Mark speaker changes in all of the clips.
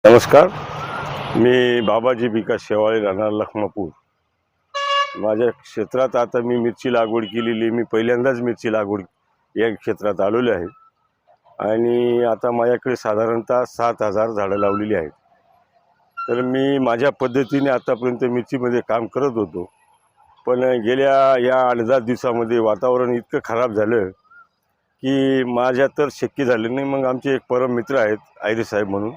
Speaker 1: नमस्कार. मी बाबाजी विकास शेवाळे, राहणार लखमापूर. माझ्या क्षेत्रात आता मी मिरची लागवड केलेली. मी पहिल्यांदाच मिरची लागवड या क्षेत्रात आलेलो आहे आणि आता माझ्याकडे साधारणतः 7,000 झाडं लावलेली आहेत. तर मी माझ्या पद्धतीने आतापर्यंत मिरचीमध्ये काम करत होतो, पण गेल्या या 8-10 दिवसामध्ये वातावरण इतकं खराब झालं की माझ्या तर शक्य झालं नाही. मग आमचे एक परम मित्र आहेत आयरे साहेब म्हणून,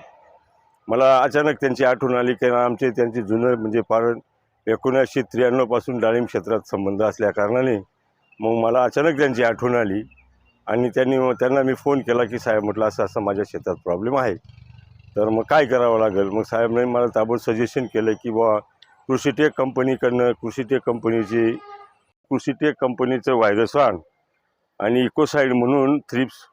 Speaker 1: मला अचानक त्यांची आठवण आली की आमचे त्यांचे जुनं म्हणजे फार 1993 पासून डाळिंब क्षेत्रात संबंध असल्या कारणाने मग मला अचानक त्यांची आठवण आली आणि त्यांना मी फोन केला की साहेब म्हटलं असं असं माझ्या शेतात प्रॉब्लेम आहे, तर मग काय करावं लागेल. मग साहेबांनी मला ताबड सजेशन केलं की बुवा कृषीटेक कंपनीकडनं कृषीटेक कंपनीचं व्हायरसॉन आणि इकोसाईड म्हणून थ्रिप्स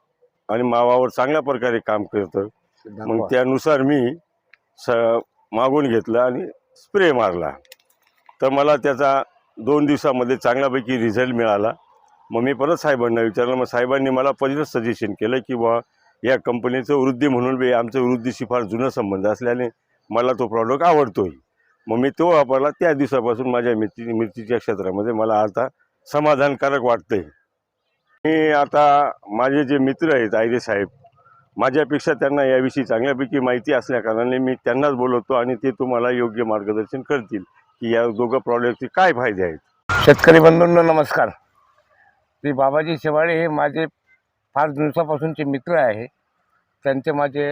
Speaker 1: आणि मावावर चांगल्या प्रकारे काम करतं. मग त्यानुसार मी मागून घेतलं आणि स्प्रे मारला, तर मला त्याचा 2 दिवसामध्ये चांगल्यापैकी रिझल्ट मिळाला. मग मी परत साहेबांना विचारलं. मग साहेबांनी मला पहिलं सजेशन केलं की बुवा या कंपनीचं वृद्धी म्हणून आमचं वृद्धीशी फार जुनं संबंध असल्याने मला तो प्रॉडक्ट आवडतोय. मग मी तो वापरला. त्या दिवसापासून माझ्या मिरचीच्या क्षेत्रामध्ये मला आता समाधानकारक वाटतंय. मी आता माझे जे मित्र आहेत आयरे साहेब, माझ्यापेक्षा त्यांना याविषयी चांगल्यापैकी माहिती असल्याकारणाने मी त्यांनाच बोलवतो आणि ते तुम्हाला योग्य मार्गदर्शन करतील की या दोघं प्रॉडक्टचे काय फायदे आहेत.
Speaker 2: शेतकरी बंधूंनो नमस्कार. श्री बाबाजी शेवाळे हे माझे फार दिवसापासूनचे मित्र आहे. त्यांचे माझे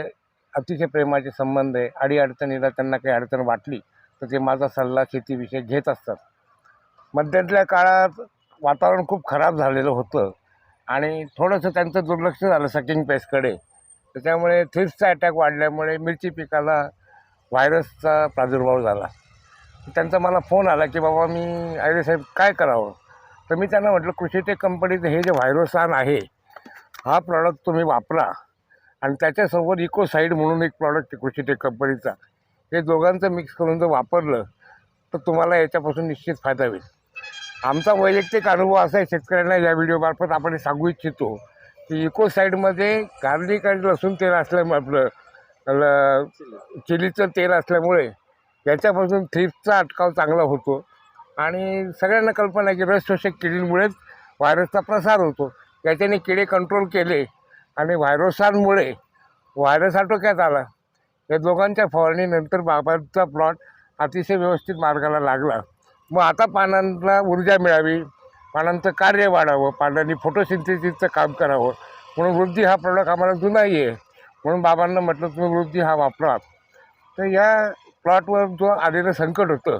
Speaker 2: अतिशय प्रेमाचे संबंध आहे. अडीअडचणीला त्यांना काही अडचण वाटली तर ते माझा सल्ला शेतीविषयी घेत असतात. मध्यातल्या काळात वातावरण खूप खराब झालेलं होतं आणि थोडंसं त्यांचं दुर्लक्ष झालं सकिंग पेस्टकडे. त्याच्यामुळे थ्रिप्सचा अटॅक वाढल्यामुळे मिरची पिकाला व्हायरसचा प्रादुर्भाव झाला. त्यांचा मला फोन आला की बाबा मी आयरे साहेब काय करावं. तर मी त्यांना म्हटलं कृषीटेक कंपनीचं हे जे व्हायरोसान आहे हा प्रॉडक्ट तुम्ही वापरा आणि त्याच्यासोबत इकोसाईड म्हणून एक प्रॉडक्ट आहे कृषीटेक कंपनीचा, हे दोघांचं मिक्स करून जर वापरलं तर तुम्हाला याच्यापासून निश्चित फायदा होईल. आमचा वैयक्तिक अनुभव असा आहे, शेतकऱ्यांना या व्हिडिओमार्फत आपण सांगू इच्छितो की इकोसाईडमध्ये गार्लिक आणि लसूण तेल असल्यामुळे आपलं चिलीचं तेल असल्यामुळे याच्यापासून थ्रिप्सचा अटकाव चांगला होतो आणि सगळ्यांना कल्पना आहे की रस शोषक किडींमुळेच व्हायरसचा प्रसार होतो. याच्याने किडे कंट्रोल केले आणि व्हायरोसांमुळे व्हायरस आटोक्यात आला. या दोघांच्या फवारणीनंतर बाबांचा प्लॉट अतिशय व्यवस्थित मार्गाला लागला. मग आता पानांना ऊर्जा मिळावी, पानांचं कार्य वाढावं, पानांनी फोटोसिंथेसिसचं काम करावं म्हणून वृद्धी हा प्रॉडक्ट आम्हाला जुनाही आहे. म्हणून बाबांना म्हटलं तुम्ही वृद्धी हा वापरा. तर या प्लॉटवर जो आलेलं संकट होतं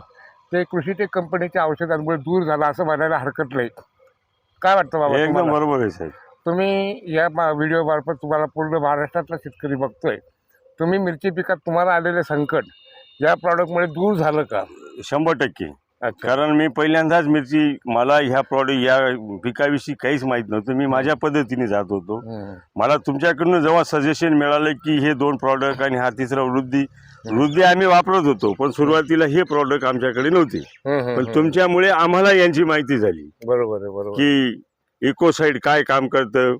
Speaker 2: ते कृषीटेक कंपनीच्या औषधांमुळे दूर झालं असं म्हणायला हरकत नाही. काय वाटतं बाबा?
Speaker 1: एकदम बरोबर आहे साहेब.
Speaker 2: तुम्ही या व्हिडिओमार्फत तुम्हाला पूर्ण महाराष्ट्रातला शेतकरी बघतोय, तुम्ही मिरची पिकात तुम्हाला आलेलं संकट या प्रॉडक्टमुळे दूर झालं का?
Speaker 1: 100%.
Speaker 2: अच्छा.
Speaker 1: कारण मी पहिल्यांदाच मला ह्या या पिकाविषयी काहीच माहीत नव्हतं. मी माझ्या पद्धतीने जात होतो. मला तुमच्याकडून जेव्हा सजेशन मिळालं की हे 2 प्रॉडक्ट आणि हा तिसरा वृद्धी आम्ही वापरत होतो, पण सुरुवातीला हे प्रॉडक्ट आमच्याकडे नव्हते. पण तुमच्यामुळे आम्हाला यांची माहिती झाली.
Speaker 2: बरोबर आहे, बरोबर.
Speaker 1: की इकोसाईड काय काम करतं,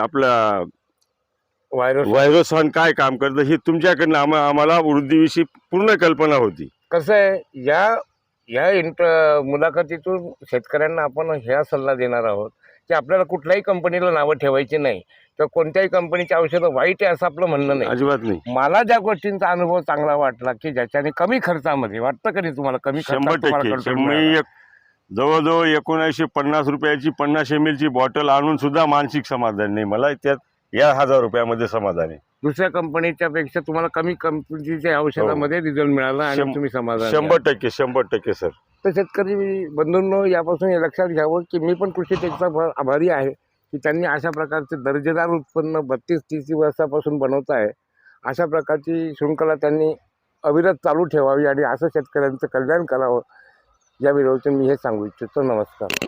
Speaker 1: आपला व्हायरोसॉन काय काम करतं, हे तुमच्याकडनं आम्हाला वृद्धीविषयी पूर्ण कल्पना होती.
Speaker 2: कसं आहे, या मुलाखतीतून शेतकऱ्यांना आपण ह्या सल्ला देणार आहोत की आपल्याला कुठल्याही कंपनीला नावं ठेवायची नाही तर कोणत्याही कंपनीची औषधं वाईट आहे असं आपलं म्हणणं नाही.
Speaker 1: अजिबात नाही.
Speaker 2: मला ज्या गोष्टींचा अनुभव चांगला वाटला की ज्याच्याने कमी खर्चामध्ये, वाटतं का नाही तुम्हाला, कमी
Speaker 1: 100%. मी जवळजवळ 1950 रुपयाची 50 ml ची बॉटल आणून सुद्धा मानसिक समाधान नाही मला. त्यात या 1000 रुपयामध्ये समाधान आहे.
Speaker 2: दुसऱ्या कंपनीच्या पेक्षा तुम्हाला कमी कंपनीच्या औषधामध्ये रिझल्ट मिळाला आणि तुम्ही समाधान.
Speaker 1: 100% सर.
Speaker 2: तर शेतकरी बंधूंनो यापासून हे लक्षात घ्यावं की मी पण कृषीटेकचा आभारी आहे की त्यांनी अशा प्रकारचे दर्जेदार उत्पन्न 32-30 वर्षापासून बनवत आहे. अशा प्रकारची शृंखला त्यांनी अविरत चालू ठेवावी आणि असं शेतकऱ्यांचं कल्याण करावं या व्हिडिओतून मी हे सांगू इच्छितो. नमस्कार.